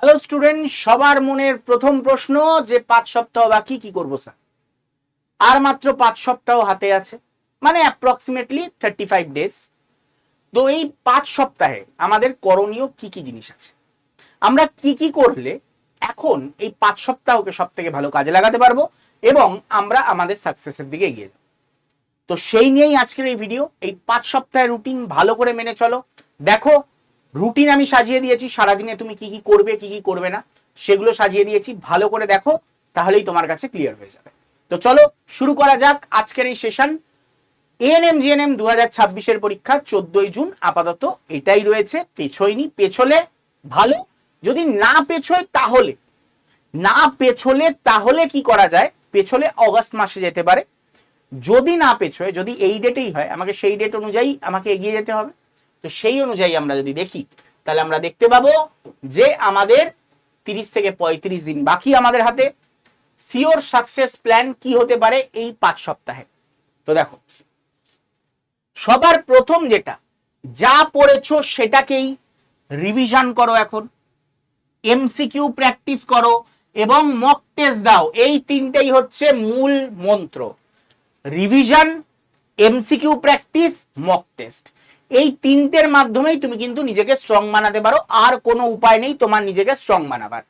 Hello student, সবার মনের প্রথম প্রশ্ন যে 5 সপ্তাহ বাকি কি করব স্যার। আর মাত্র 5 সপ্তাহ হাতে আছে, মানে অ্যাপ্রক্সিমেটলি 35 ডেজ। তো এই 5 সপ্তাহে আমাদের করণীয় কি কি জিনিস আছে, আমরা কি কি করলে এখন এই 5 সপ্তাহকে সব থেকে ভালো কাজে লাগাতে পারবো এবং আমরা আমাদের সাকসেসের দিকে এগিয়ে যাব। তো সেই নিয়েই আজকের এই ভিডিও। এই 5 সপ্তাহের রুটিন ভালো করে মেনে চলো। দেখো, রুটিন আমি সাজিয়ে দিয়েছি, সারাদিনে তুমি কি কি করবে কি কি করবে না সেগুলো সাজিয়ে দিয়েছি, ভালো করে দেখো, তাহলেই তোমার কাছে ক্লিয়ার হয়ে যাবে। তো চলো শুরু করা যাক আজকের এই সেশন। এএনএম জিএনএম 2026-এর পরীক্ষা 14ই জুন, আপাতত এটাই রয়েছে। পেছোয়নি, পেছলে ভালো, যদি না পেছোয় তাহলে কি করা যায়, পেছলে অগস্ট মাসে যেতে পারে। যদি না পেছোয়, যদি এই ডেটেই হয়, আমাকে সেই ডেট অনুযায়ী আমাকে এগিয়ে যেতে হবে। তো সেই অনুযায়ী আমরা যদি দেখি, তাহলে আমরা দেখতে পাবো যে আমাদের 30 থেকে 35 দিন বাকি আমাদের হাতে। সিওর সাকসেস প্ল্যান কি হতে পারে এই 5 সপ্তাহে। তো দেখো, সবার প্রথম যেটা, যা পড়েছো সেটাকেই রিভিশন করো। এখন এমসিকিউ প্র্যাকটিস করো এবং মক টেস্ট দাও। এই তিনটেই হচ্ছে মূল মন্ত্র: revision, MCQ practice, mock test. এই তিনটের মাধ্যমেই তুমি কিন্তু নিজেকে স্ট্রং বানাতে পারো, আর কোনো উপায় নেই তোমার নিজেকে স্ট্রং বানাবার।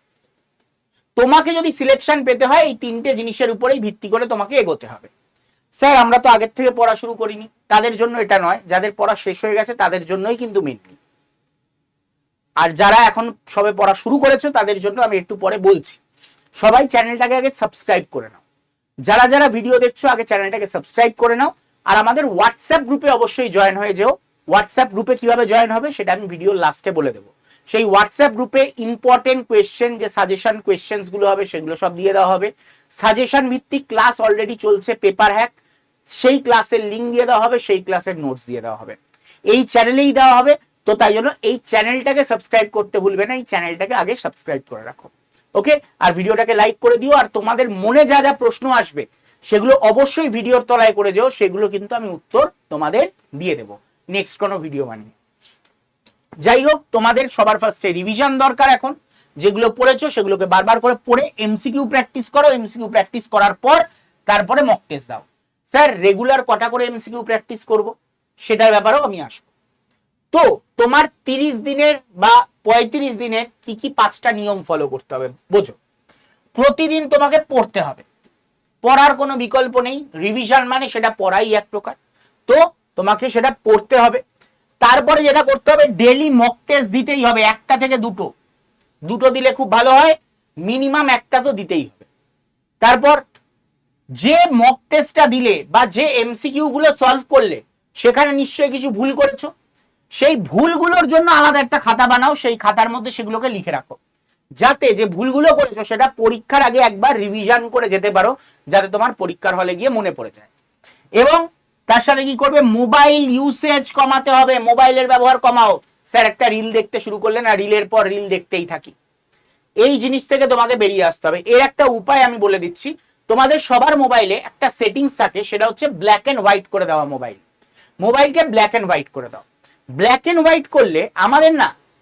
তোমাকে যদি সিলেকশন পেতে হয়, এই তিনটে জিনিসের উপরেই ভিত্তি করে তোমাকে এগোতে হবে। স্যার, আমরা তো আগের থেকে পড়া শুরু করিনি, তাদের জন্য এটা নয়, যাদের পড়া শেষ হয়ে গেছে তাদের জন্যই কিন্তু মেনলি। আর যারা এখন সবে পড়া শুরু করেছো তাদের জন্য আমি একটু পরে বলছি। সবাই চ্যানেলটাকে আগে সাবস্ক্রাইব করে নাও। যারা যারা ভিডিও দেখছো আগে চ্যানেলটাকে সাবস্ক্রাইব করে নাও, আর আমাদের হোয়াটসঅ্যাপ গ্রুপে অবশ্যই জয়েন হয়ে যেও। হোয়াটসঅ্যাপ গ্রুপে কিভাবে জয়েন হবে সেটা আমি ভিডিওর লাস্টে বলে দেবো। সেই হোয়াটসঅ্যাপ গ্রুপে ইম্পর্টেন্ট কোয়েশ্চেন, যে সাজেশন কোয়েশ্চেন্স গুলো হবে সেগুলো সব দিয়ে দেওয়া হবে। সাজেশন ভিত্তিক ক্লাস অলরেডি চলছে, পেপার হ্যাক, সেই ক্লাসের লিঙ্ক দিয়ে দেওয়া হবে, সেই ক্লাসের নোটস দিয়ে দেওয়া হবে, এই চ্যানেলেই দেওয়া হবে। তো তাই জন্য এই চ্যানেলটাকে সাবস্ক্রাইব করতে ভুলবে না, এই চ্যানেলটাকে আগে সাবস্ক্রাইব করে রাখো। ওকে, আর ভিডিওটাকে লাইক করে দিও। আর তোমাদের মনে যা যা প্রশ্ন আসবে সেগুলো অবশ্যই ভিডিওর তলায় করে যেও, সেগুলো কিন্তু আমি উত্তর তোমাদের দিয়ে দেবো নেক্সট কোনো ভিডিও বানিয়ে। যাই হোক, তোমাদের সবার ফার্স্টে রিভিশন দরকার। এখন যেগুলো পড়েছো সেগুলোকে বারবার করে পড়ে এমসিকিউ প্র্যাকটিস করো। এমসিকিউ প্র্যাকটিস করার পর তারপরে মক টেস্ট দাও। স্যার, রেগুলার কটা করে এমসিকিউ প্র্যাকটিস করব, সেটার ব্যাপারেও আমি আসবো। তো তোমার 30 দিনের বা 35 দিনের কি কি 5টা নিয়ম ফলো করতে হবে বোঝো। প্রতিদিন তোমাকে পড়তে হবে, পড়ার কোনো বিকল্প নেই। রিভিশন মানে সেটা পড়াই এক প্রকার, তো তোমাকে সেটা পড়তে হবে। তারপরে যেটা করতে হবে, ডেইলি মক টেস্ট দিতেই হবে, একটা থেকে দুটো। দুটো দিলে খুব ভালো হয়, মিনিমাম একটা তো দিতেই হবে। তারপর যে মক টেস্টটা দিলে বা যে এমসিকিউ গুলো সলভ করলে সেখানে নিশ্চয়ই কিছু ভুল করেছো, সেই ভুলগুলোর জন্য আলাদা একটা খাতা বানাও, সেই খাতার মধ্যে সেগুলোকে লিখে রাখো, যাতে যে ভুলগুলো করেছো সেটা পরীক্ষার আগে একবার রিভিশন করে যেতে পারো, যাতে তোমার পরীক্ষার হলে গিয়ে মনে পড়ে যায়। এবং তার সাথে কি করবে, মোবাইল ইউসেজ কমাতে হবে, মোবাইলের ব্যবহার কমাও। স্যার, একটা রিল দেখতে শুরু করলে না, রিলের পর রিল দেখতেই থাকি, এই জিনিস থেকে তোমাকে বেরিয়ে আসতে হবে। এর একটা উপায় আমি বলে দিচ্ছি। তোমাদের সবার মোবাইলে একটা সেটিংস থাকে, সেটা হচ্ছে ব্ল্যাক এন্ড হোয়াইট করে দেওয়া। মোবাইলকে ব্ল্যাক এন্ড হোয়াইট করে দাও। ব্ল্যাক এন্ড হোয়াইট করলে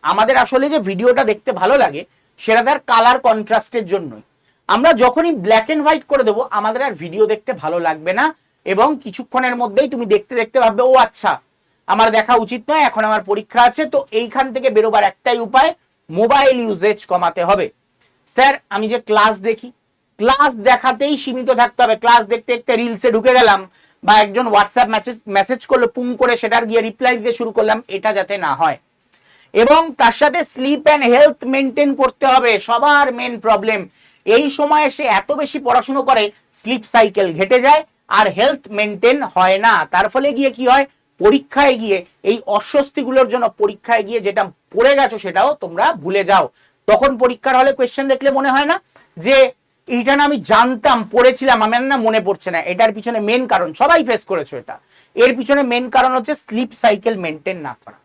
আমাদের আসলে যে ভিডিওটা দেখতে ভালো লাগে সেটা তার কালার কন্ট্রাস্টের জন্যই। আমরা যখনই ব্ল্যাক এন্ড হোয়াইট করে দেবো, আমাদের আর ভিডিও দেখতে ভালো লাগবে না, এবং কিছুক্ষণের মধ্যেই তুমি দেখতে দেখতে ভাববে, ও আচ্ছা, আমার দেখা উচিত নয়, এখন আমার পরীক্ষা আছে। তো এইখান থেকে বেরোবার একটাই উপায়, মোবাইল ইউজেজ কমাতে হবে। স্যার, আমি যে ক্লাস দেখি, ক্লাস দেখাতেই সীমিত থাকতে হবে। ক্লাস দেখতে দেখতে রিলসে ঢুকে গেলাম, বা একজন হোয়াটসঅ্যাপ মেসেজ করলো, পুং করে সেটার গিয়ে রিপ্লাই দিতে শুরু করলাম, এটা যাতে না হয়। এবং তার সাথে স্লিপ অ্যান্ড হেলথ মেনটেন করতে হবে। সবার মেন প্রবলেম, এই সময় সে এত বেশি পড়াশুনো করে, স্লিপ সাইকেল ঘেটে যায় আর হেলথ মেনটেন হয় না। তার ফলে গিয়ে কি হয়, পরীক্ষায় গিয়ে এই অস্বস্তিগুলোর জন্য পরীক্ষায় গিয়ে যেটা পড়ে গেছো সেটাও তোমরা ভুলে যাও। তখন পরীক্ষার হলে কোয়েশ্চেন দেখলে মনে হয় না যে এইটা না আমি জানতাম, পড়েছিলাম, আমার না মনে পড়ছে না। এটার পিছনে মেন কারণ, সবাই ফেস করেছো এটা, এর পিছনে মেন কারণ হচ্ছে স্লিপ সাইকেল মেনটেন না করা।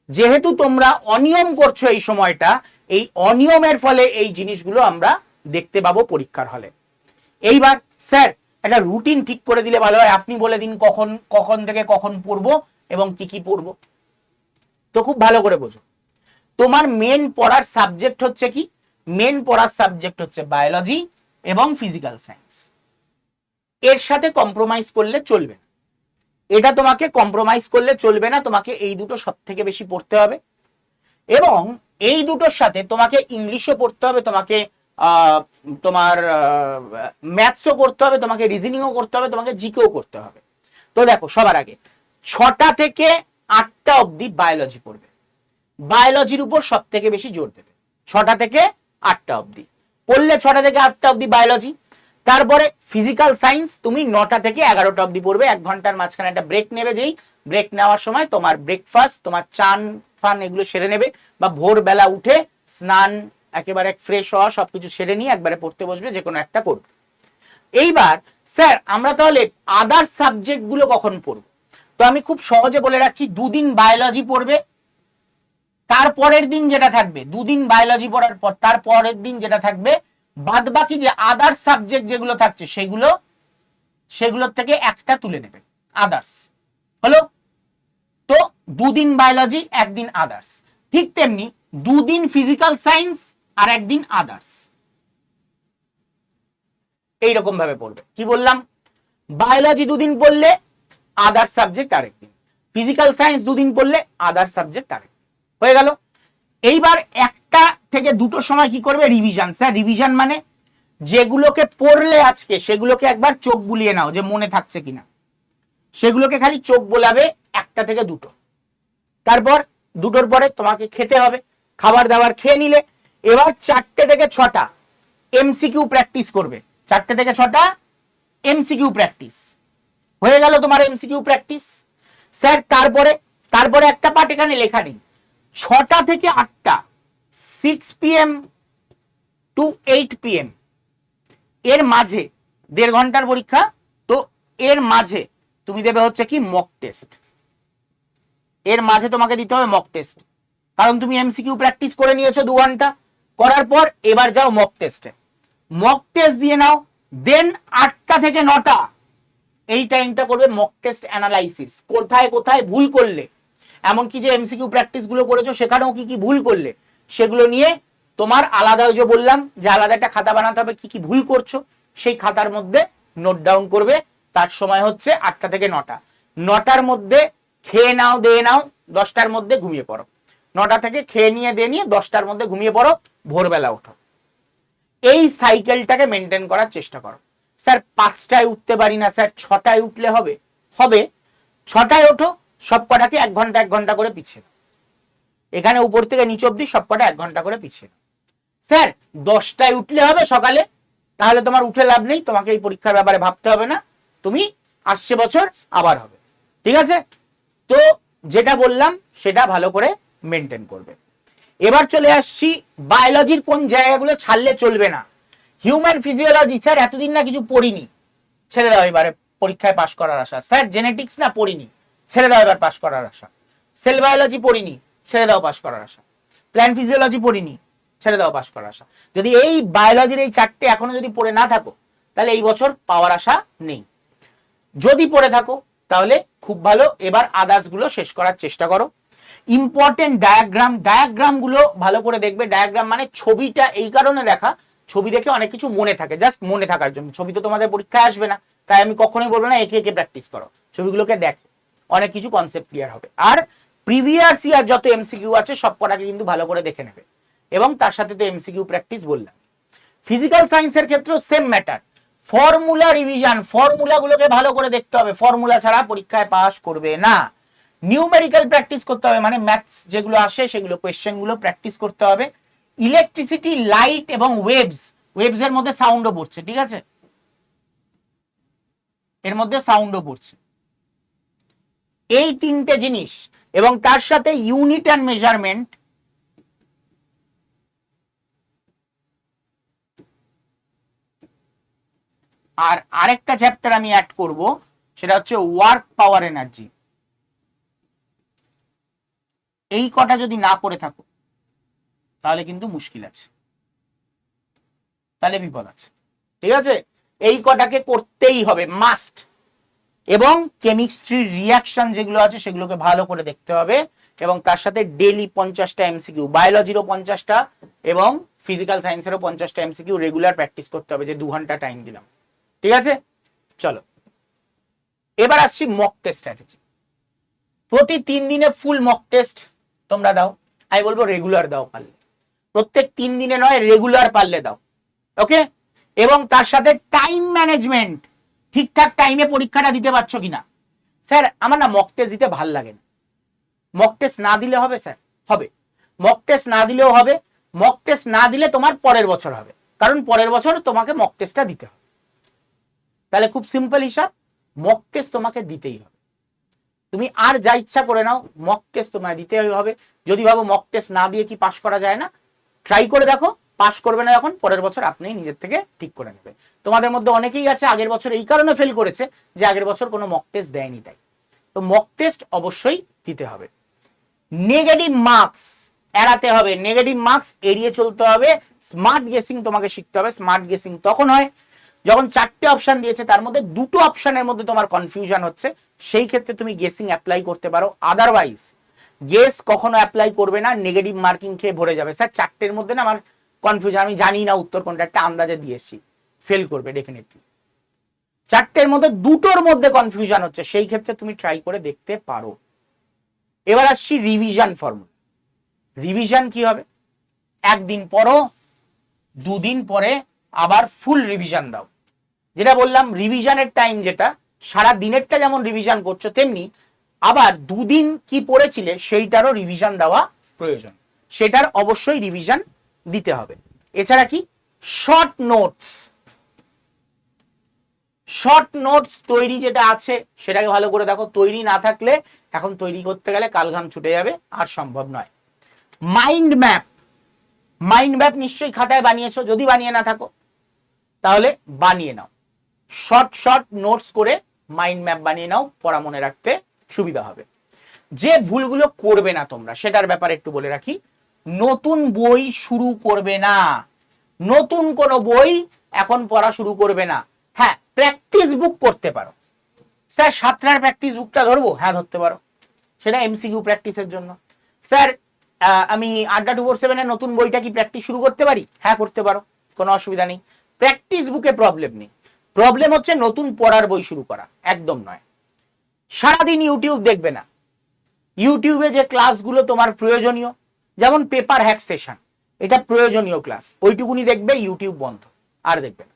যেহেতু তোমরা অনিয়ম করছো এই সময়টা, এই অনিয়মের ফলে এই জিনিসগুলো আমরা দেখতে পাবো পরীক্ষার হলে। এইবার স্যার, একটা রুটিন ঠিক করে দিলে ভালো হয়, আপনি বলে দিন কখন কখন থেকে কখন পড়বো এবং কি কি পড়বো। তো খুব ভালো করে বোঝো, তোমার মেন পড়ার সাবজেক্ট হচ্ছে কি, মেন পড়ার সাবজেক্ট হচ্ছে বায়োলজি এবং ফিজিক্যাল সায়েন্স। এর সাথে কম্প্রোমাইজ করলে চলবে না, এটা তোমাকে কম্প্রোমাইজ করলে চলবে না, তোমাকে এই দুটো সব থেকে বেশি পড়তে হবে। এবং এই দুটোর সাথে তোমাকে ইংলিশও পড়তে হবে, তোমাকে তোমার ম্যাথসও করতে হবে, তোমাকে রিজনিংও করতে হবে, তোমাকে জিকেও করতে হবে। তো দেখো, সবার আগে 6টা থেকে 8টা অবধি বায়োলজি পড়বে, বায়োলজির উপর সব থেকে বেশি জোর দেবে। 6টা থেকে 8টা অবধি পড়লে 6টা থেকে 8টা অবধি বায়োলজি। তারপরে ফিজিক্যাল সায়েন্স তুমি 9টা থেকে 11টা অবধি পড়বে, 1 ঘন্টার মাঝখানে একটা ব্রেক নেবে। যেই ব্রেক নেওয়ার সময় তোমার ব্রেকফাস্ট, তোমার চান ফান এগুলো সেরে নেবে, বা ভোরবেলা উঠে স্নান একেবারে ফ্রেশ হওয়া সবকিছু সেরে নিয়ে একবারে পড়তে বসবে, যে কোনো একটা করবে। এইবার স্যার আমরা তাহলে আদার সাবজেক্ট গুলো কখন পড়বো? তো আমি খুব সহজে বলে রাখছি, 2 দিন বায়োলজি পড়বে, তারপরের দিন যেটা থাকবে, 2 দিন বায়োলজি পড়ার পর তারপরের দিন যেটা থাকবে, বাদ বাকি যে আদার সাবজেক্ট যেগুলো থাকছে সেগুলোর থেকে একটা তুলে নেবে, আদার্স হলো। তো 2 দিন বায়োলজি, 1 দিন আদার্স। ঠিক তেমনি 2 দিন ফিজিক্যাল সায়েন্স আর 1 দিন আদার্স, এইরকম ভাবে পড়বে। কি বললাম? বায়োলজি 2 দিন পড়লে আদার্স সাবজেক্ট আরেক দিন, ফিজিক্যাল সায়েন্স 2 দিন পড়লে আদার্স সাবজেক্ট আরেক দিন, হয়ে গেল। এইবার 1টা থেকে 2টোর সময় কি করবে? রিভিশন। স্যার রিভিশন মানে যেগুলোকে পড়লে আজকে সেগুলোকে একবার চোখ বুলিয়ে নাও যে মনে থাকছে কিনা, সেগুলোকে খালি চোখ বোলাবে 1টা থেকে 2টো। তারপর 2টোর পরে তোমাকে খেতে হবে, খাবার দাবার খেয়ে নিলে এবার 4টে থেকে 6টা এমসিকিউ প্র্যাকটিস করবে। 4টে থেকে 6টা এমসিকিউ প্র্যাকটিস হয়ে গেল তোমার এমসিকিউ প্র্যাকটিস। স্যার তারপরে একটা পার্ট এখানে লেখা নেই, 6টা থেকে 8টা 6 PM টু 8 PM এর মাঝে 1.5 ঘন্টার পরীক্ষা। তো এর মাঝে তুমি দেবে হচ্ছে কি মক টেস্ট, এর মাঝে তোমাকে দিতে হবে মক টেস্ট, কারণ তুমি এমসিকিউ প্র্যাকটিস করে নিয়েছো 2 ঘন্টা, করার পর এবার যাও মক টেস্টে, মক টেস্ট দিয়ে নাও। দেন 8টা থেকে 9টা এই টাইমটা করবে মক টেস্ট অ্যানালাইসিস, কোথায় কোথায় ভুল করলে, এমনকি যে এমসিকিউ প্র্যাকটিস গুলো করেছো সেখানেও কি কি ভুল করলে সেগুলো নিয়ে তোমার আলাদা, ওই যে বললাম যে আলাদা একটা খাতা বানাতে হবে, কি কি ভুল করছো সেই খাতার মধ্যে নোট ডাউন করবে। তার সময় হচ্ছে 8টা থেকে 9টা, 9টার মধ্যে খেয়ে নাও, দিয়ে নাও, 10টার মধ্যে ঘুমিয়ে পড়ো, 9টা থেকে খেয়ে নিয়ে দিয়ে নিয়ে 10টার মধ্যে ঘুমিয়ে পড়ো, ভোরবেলা ওঠো। এই সাইকেলটাকে মেনটেন করার চেষ্টা করো। স্যার 5টায় উঠতে পারি না, স্যার 6টায় উঠলে হবে, 6টায় ওঠো, সব কটাকে 1 ঘন্টা 1 ঘন্টা করে পিছিয়ে নাও, এখানে উপর থেকে নিচ অব্দি সব কটা 1 ঘন্টা করে পিছিয়ে নাও। স্যার 10টায় উঠলে হবে সকালে, তাহলে তোমার উঠে লাভ নেই, তোমাকে এই পরীক্ষার ব্যাপারে ভাবতে হবে না, তুমি আসছে বছর আবার হবে, ঠিক আছে? তো যেটা বললাম সেটা ভালো করে মেনটেন করবে। এবার চলে আসছি বায়োলজির কোন জায়গাগুলো ছাড়লে চলবে না। হিউম্যান ফিজিওলজি, স্যার এতদিন না কিছু পড়িনি, ছেড়ে দাও এবারে পরীক্ষায় পাশ করার আশা। স্যার জেনেটিক্স না পড়িনি, ছেড়ে দাও এবার পাশ করার আশা। সেল বায়োলজি পড়িনি, ছেড়ে দাও পাশ করার আশা। প্ল্যান্ট ফিজিওলজি পড়িনি, ছেড়ে দাও পাশ করার আশা। যদি এই বায়োলজির এই 4টে এখনো যদি পড়ে না থাকো, তাহলে এই বছর পাওয়ার আশা নেই। যদি পড়ে থাকো তাহলে খুব ভালো, এবার আদার্স গুলো শেষ করার চেষ্টা করো। ইম্পর্টেন্ট ডায়াগ্রাম গুলো ভালো করে দেখবে। ডায়াগ্রাম মানে ছবিটা এই কারণে দেখা, ছবি দেখে অনেক কিছু মনে থাকে, জাস্ট মনে থাকার জন্য। ছবি তো তোমাদের পরীক্ষায় আসবে না, তাই আমি কখনোই বলবো না একে একে প্র্যাকটিস করো, ছবিগুলোকে দেখো, অনেক কিছু কনসেপ্ট ক্লিয়ার হবে। আর প্রিভিয়াস ইয়ার যত এমসিকিউ আছে সব কটাকে কিন্তু ভালো করে দেখে নেবে, এবং তার সাথে তো এমসিকিউ প্র্যাকটিস বললাম। ফিজিক্যাল সায়েন্সের ক্ষেত্রেও সেম ম্যাটার, ফর্মুলা রিভিশন, ফর্মুলাগুলোকে ভালো করে দেখতে হবে, ফর্মুলা ছাড়া পরীক্ষায় পাস করবে না। নিউমেরিক্যাল প্র্যাকটিস করতে হবে, মানে ম্যাথস যেগুলো আসে সেগুলো কোয়েশ্চেন গুলো প্র্যাকটিস করতে হবে। ইলেকট্রিসিটি, লাইট এবং ওয়েভস এর মধ্যে সাউন্ডও পড়ছে, ঠিক আছে, এর মধ্যে সাউন্ডও পড়ছে। এই 3টে জিনিস, এবং তার সাথে ইউনিট অ্যান্ড মেজারমেন্ট, আর আরেকটা চ্যাপ্টার আমি অ্যাড করব, সেটা হচ্ছে ওয়ার্ক পাওয়ার এনার্জি। এই কটা যদি না করে থাকো তাহলে কিন্তু মুশকিল আছে, তাহলে বিপদ আছে, ঠিক আছে? এই কটাকে করতেই হবে, মাস্ট। এবং কেমিস্ট্রির রিয়াকশন যেগুলো আছে সেগুলোকে ভালো করে দেখতে হবে, এবং তার সাথে ডেলি 50টা এমসিকিউ, বায়োলজিরও 50টা এবং ফিজিক্যাল সায়েন্সেরও 50টা এমসিকিউ রেগুলার প্র্যাকটিস করতে হবে, যে 2 ঘন্টা টাইম দিলাম। ঠিক আছে, চলো এবার আসছি মক টেস্ট স্ট্র্যাটেজি। প্রতি 3 দিনে ফুল মক টেস্ট তোমরা দাও, আমি বলবো রেগুলার দাও, পারলে প্রত্যেক 3 দিনে নয়, রেগুলার পারলে দাও। ওকে, এবং তার সাথে টাইম ম্যানেজমেন্ট, ঠিকঠাক টাইমে পরীক্ষাটা দিতে পারছো কিনা। স্যার আমার না মক টেস্ট দিতে ভাল লাগে না, মক টেস্ট না দিলে হবে স্যার? হবে, মক টেস্ট না দিলেও হবে। মক টেস্ট না দিলে তোমার পরের বছর হবে, কারণ পরের বছর তোমাকে মক টেস্টটা দিতে হবে। তাহলে খুব সিম্পল হিসাব, মক টেস্ট তোমাকে দিতেই হবে। তুমি আর যা ইচ্ছা করে নাও, মক টেস্ট তোমায় দিতেই হবে। যদি ভাবো মক টেস্ট না দিয়ে কি পাস করা যায় না, ট্রাই করে দেখো, পাস করবে না যখন, পরের বছর আপনি নিজের থেকে ঠিক করে নেবে। তোমাদের মধ্যে অনেকেই আছে আগের বছর এই কারণে ফেল করেছে যে আগের বছর কোনো মক টেস্ট দেয়নি তাই। তো মক টেস্ট অবশ্যই দিতে হবে। নেগেটিভ মার্কস এড়াতে হবে, নেগেটিভ মার্কস এড়িয়ে চলতে হবে। স্মার্ট গেসিং তোমাকে শিখতে হবে। স্মার্ট গেসিং তখন হয় যখন 4টে অপশন দিয়েছে, তার মধ্যে 2টো অপশনের মধ্যে তোমার কনফিউশন হচ্ছে, সেই ক্ষেত্রে তুমি গেসিং অ্যাপ্লাই করতে পারো। আদারওয়াইজ গেস কখনো অ্যাপ্লাই করবে না, নেগেটিভ মার্কিং খেয়ে ভরে যাবে। স্যার 4টের মধ্যে না আমার কনফিউশন, আমি জানি না উত্তর কোনটা, একটা আন্দাজে দিয়ে এসেছি, ফেল করবে ডেফিনেটলি। 4টের মধ্যে 2টোর মধ্যে কনফিউশন হচ্ছে, সেই ক্ষেত্রে তুমি ট্রাই করে দেখতে পারো। এবার আসছি রিভিশন ফর্মুলা। রিভিশন কি হবে? একদিন পড়ো, 2 দিন পরে আবার ফুল রিভিশন দাও। যেটা বললাম, রিভিশনের টাইম যেটা, সারা দিনেরটা যেমন রিভিশন করছো, তেমনি আবার 2 দিন কি পড়েছিলে সেইটারও রিভিশন দেওয়া প্রয়োজন, সেটার অবশ্যই রিভিশন দিতে হবে। এছাড়া কি শর্ট নোটস, শর্ট নোটস তৈরি যেটা আছে সেটাকে ভালো করে দেখো। তৈরি না থাকলে এখন তৈরি করতে গেলে কালঘাম ছুটে যাবে, আর সম্ভব নয়। মাইন্ড ম্যাপ, মাইন্ড ম্যাপ নিশ্চয়ই খাতায় বানিয়েছো, যদি বানিয়ে না থাকো তাহলে বানিয়ে নাও। শর্ট শর্ট নোটস করে মাইন্ড ম্যাপ বানিয়ে নাও, পড়া মনে রাখতে সুবিধা হবে। যে ভুলগুলো করবে না তোমরা সেটার ব্যাপারে একটু বলে রাখি। নতুন বই শুরু করবে না, নতুন কোনো বই এখন পড়া শুরু করবে না। হ্যাঁ, প্র্যাকটিস বুক করতে পারো। স্যার সাতটার প্র্যাকটিস বুকটা ধরবো, হ্যাঁ ধরতে পারো, সেটা এমসিকিউ প্র্যাকটিসের জন্য। স্যার আমি আড্ডা 247 এর নতুন বইটা কি প্র্যাকটিস শুরু করতে পারি? হ্যাঁ করতে পারো, কোনো অসুবিধা নেই। প্র্যাকটিস বুকে প্রবলেম নেই, প্রবলেম হচ্ছে নতুন পড়ার বই শুরু করা, একদম নয়। সারাদিন ইউটিউব দেখবে না, ইউটিউবে যে ক্লাসগুলো তোমার প্রয়োজনীয়, যেমন পেপার হ্যাক সেশন, এটা প্রয়োজনীয় ক্লাস, ওইটুকুনি দেখবে, ইউটিউব বন্ধ, আর দেখবে না।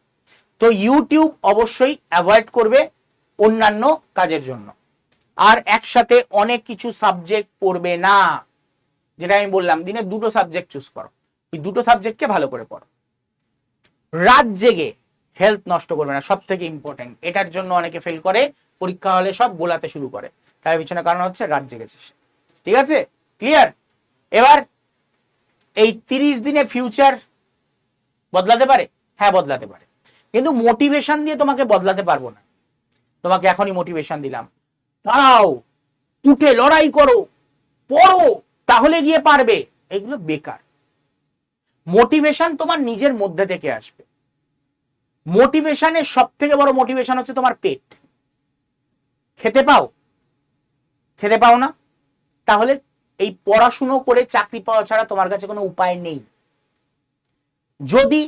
তো ইউটিউব অবশ্যই অ্যাভয়েড করবে অন্যান্য কাজের জন্য। আর একসাথে অনেক কিছু সাবজেক্ট পড়বে না, যেটা আমি বললাম, দিনে 2টো সাবজেক্ট চুজ করো, ওই 2টো সাবজেক্টকে ভালো করে পড়ো। রাত জেগে হেলথ নষ্ট করবে না, সব থেকে ইম্পর্টেন্ট। এটার জন্য অনেকে ফেল করে, পরীক্ষা হলে সব গোলাতে শুরু করে, তার পিছনে কারণ হচ্ছে রাত জেগেছে সে। ঠিক আছে, ক্লিয়ার? এবার এই 30 দিনে ফিউচার বদলাতে পারে? হ্যাঁ বদলাতে পারে, কিন্তু মোটিভেশন দিয়ে তোমাকে বদলাতে পারবো না। তোমাকে এখনই মোটিভেশন দিলাম, দাঁড়াও, উঠে লড়াই করো, পড়ো, তাহলে গিয়ে পারবে, এগুলো বেকার। মোটিভেশন তোমার নিজের মধ্যে থেকে আসবে। মোটিভেশনের সব থেকে বড় মোটিভেশন হচ্ছে তোমার পেট। খেতে পাও? খেতে পাও না? তাহলে এই পড়াশুনো করে চাকরি পাওয়া ছাড়া তোমার কাছে কোনো উপায় নেই। যদি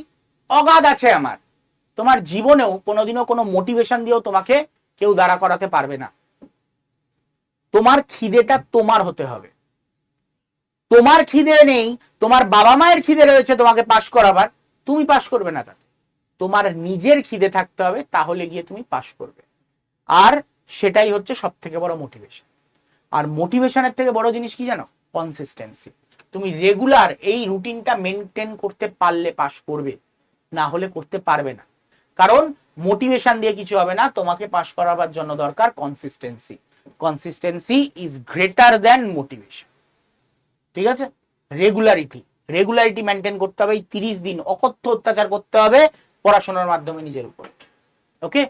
অগাধ আছে আমার, তোমার জীবনেও কোনোদিনও কোনো মোটিভেশন দিয়েও তোমাকে কেউ দাঁড়া করাতে পারবে না। তোমার খিদেটা তোমার হতে হবে। তোমার খিদে নেই, তোমার বাবা মায়ের খিদে রয়েছে তোমাকে পাশ করাবার, তুমি পাশ করবে না, তাতে তোমার নিজের খিদে থাকতে হবে, তাহলে গিয়ে তুমি পাশ করবে। আর সেটাই হচ্ছে সব থেকে বড় মোটিভেশন। আর মোটিভেশনের থেকে বড় জিনিস কি জানো? কনসিস্টেন্সি। তুমি রেগুলার এই রুটিনটা মেনটেন করতে পারলে পাশ করবে, না হলে করতে পারবে না। কারণ মোটিভেশন দিয়ে কিছু হবে না, তোমাকে পাশ করাবার জন্য দরকার consistency. Consistency is greater than motivation. ঠিক আছে, রেগুলারিটি, রেগুলারিটি মেনটেন করতে হবে। এই 30 দিন অকথ্য অত্যাচার করতে হবে পড়াশোনার মাধ্যমে নিজের উপর। ওকে,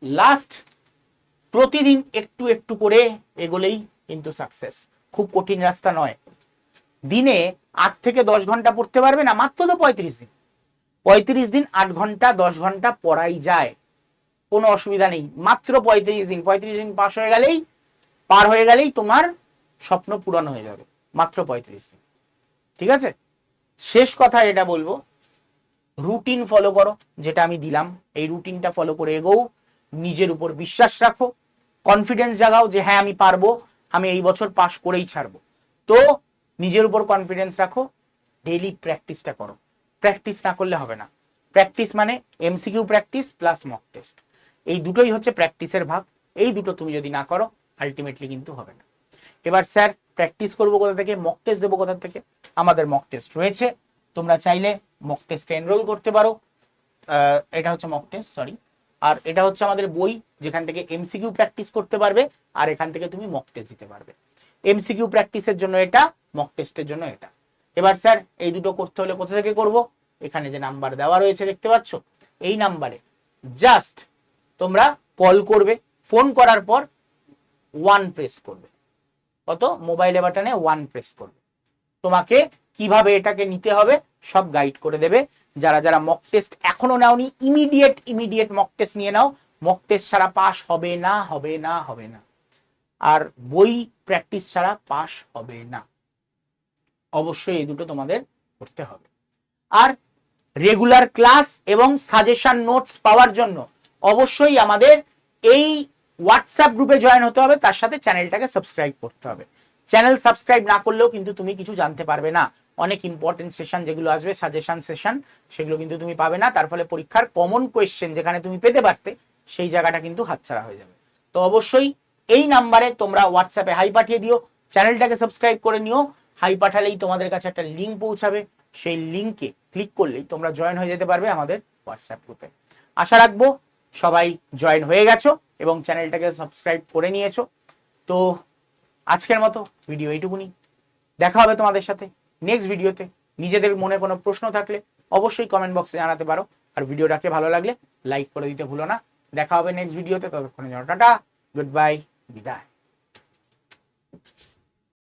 লাস্ট, প্রতিদিন একটু একটু করে এগোলেই কিন্তু সাকসেস। খুব কঠিন রাস্তা নয়। দিনে 8 থেকে 10 ঘন্টা পড়তে পারবে না, মাত্র তো 35 দিন। 35 দিন 8 ঘন্টা 10 ঘন্টা পড়াই যায়, কোনো অসুবিধা নেই। মাত্র 35 দিন, 35 দিন পার হয়ে গেলেই তোমার স্বপ্ন পূরণ হয়ে যাবে মাত্র 35 দিন। ঠিক আছে, শেষ কথা এটা বলবো, রুটিন ফলো করো, যেটা আমি দিলাম এই রুটিনটা ফলো করে এগোও, নিজের উপর বিশ্বাস রাখো, কনফিডেন্স জাগাও যে হ্যাঁ আমি পারবো, আমি এই বছর পাশ করেই ছাড়বো। তো নিজের উপর কনফিডেন্স রাখো, ডেইলি প্র্যাকটিসটা করো, প্র্যাকটিস না করলে হবে না। প্র্যাকটিস মানে MCQ practice plus mock test, এই দুটোই হচ্ছে প্র্যাকটিসের ভাগ। এই দুটো তুমি যদি না করো আলটিমেটলি কিন্তু হবে না। এবার স্যার প্র্যাকটিস করবো কোথা থেকে, মক টেস্ট দেবো কোথা থেকে? আমাদের মক টেস্ট রয়েছে, তোমরা চাইলে মক টেস্টে এনরোল করতে পারো। এটা হচ্ছে মক টেস্ট, সরি, আর এটা হচ্ছে আমাদের বই, যেখান থেকে এমসিকিউ প্র্যাকটিস করতে পারবে, আর এখান থেকে তুমি মক টেস্ট দিতে পারবে। এমসিকিউ প্র্যাকটিসের জন্য এটা, মক টেস্টের জন্য এটা। এবার স্যার এই দুটো করতে হলে কোথা থেকে করব? এখানে যে নাম্বার দেওয়া রয়েছে দেখতে পাচ্ছ, এই নাম্বারে জাস্ট তোমরা কল করবে, ফোন করার পর 1 প্রেস করবে, কত মোবাইলে বাটনে 1 প্রেস করবে, তোমাকে কিভাবে এটাকে নিতে হবে সব গাইড করে দেবে। যারা যারা মক টেস্ট এখনো নাওনি, ইমিডিয়েট মক টেস্ট নিয়ে নাও, মক টেস্ট ছাড়া পাস হবে না, হবে না, হবে না। আর বই প্র্যাকটিস ছাড়া পাস হবে না, অবশ্যই এই দুটো তোমাদের করতে হবে। আর রেগুলার ক্লাস এবং সাজেশন নোটস পাওয়ার জন্য অবশ্যই আমাদের এই হোয়াটসঅ্যাপ গ্রুপে জয়েন হতে হবে, তার সাথে চ্যানেলটাকে সাবস্ক্রাইব করতে হবে। চ্যানেল সাবস্ক্রাইব না করলেও কিন্তু তুমি কিছু জানতে পারবে না, অনেক ইম্পর্টেন্ট সেশন যেগুলো আসবে, সাজেশন সেশন, সেগুলো কিন্তু তুমি পাবে না। তার ফলে পরীক্ষার কমন কোয়েশ্চেন যেখানে তুমি পেতে পারতে, সেই জায়গাটা কিন্তু হাতছাড়া হয়ে যাবে। তো অবশ্যই এই নাম্বারে তোমরা হোয়াটসঅ্যাপে হাই পাঠিয়ে দিও, চ্যানেলটাকে সাবস্ক্রাইব করে নিও। হাই পাঠালেই তোমাদের কাছে একটা লিঙ্ক পৌঁছাবে, সেই লিঙ্কে ক্লিক করলেই তোমরা জয়েন হয়ে যেতে পারবে আমাদের হোয়াটসঅ্যাপ গ্রুপে। আশা রাখবো সবাই জয়েন হয়ে গেছো এবং চ্যানেলটাকে সাবস্ক্রাইব করে নিয়েছো। তো আজকের মতো ভিডিও এইটুকুনি, দেখা হবে তোমাদের সাথে নেক্সট ভিডিওতে। নিজেদের মনে কোনো প্রশ্ন থাকলে অবশ্যই কমেন্ট বক্সে জানাতে পারো, আর ভিডিওটাকে ভালো লাগলে লাইক করে দিতে ভুলো না। দেখা হবে নেক্সট ভিডিওতে, ততক্ষণের জন্য টাটা, গুড বাই, বিদায়।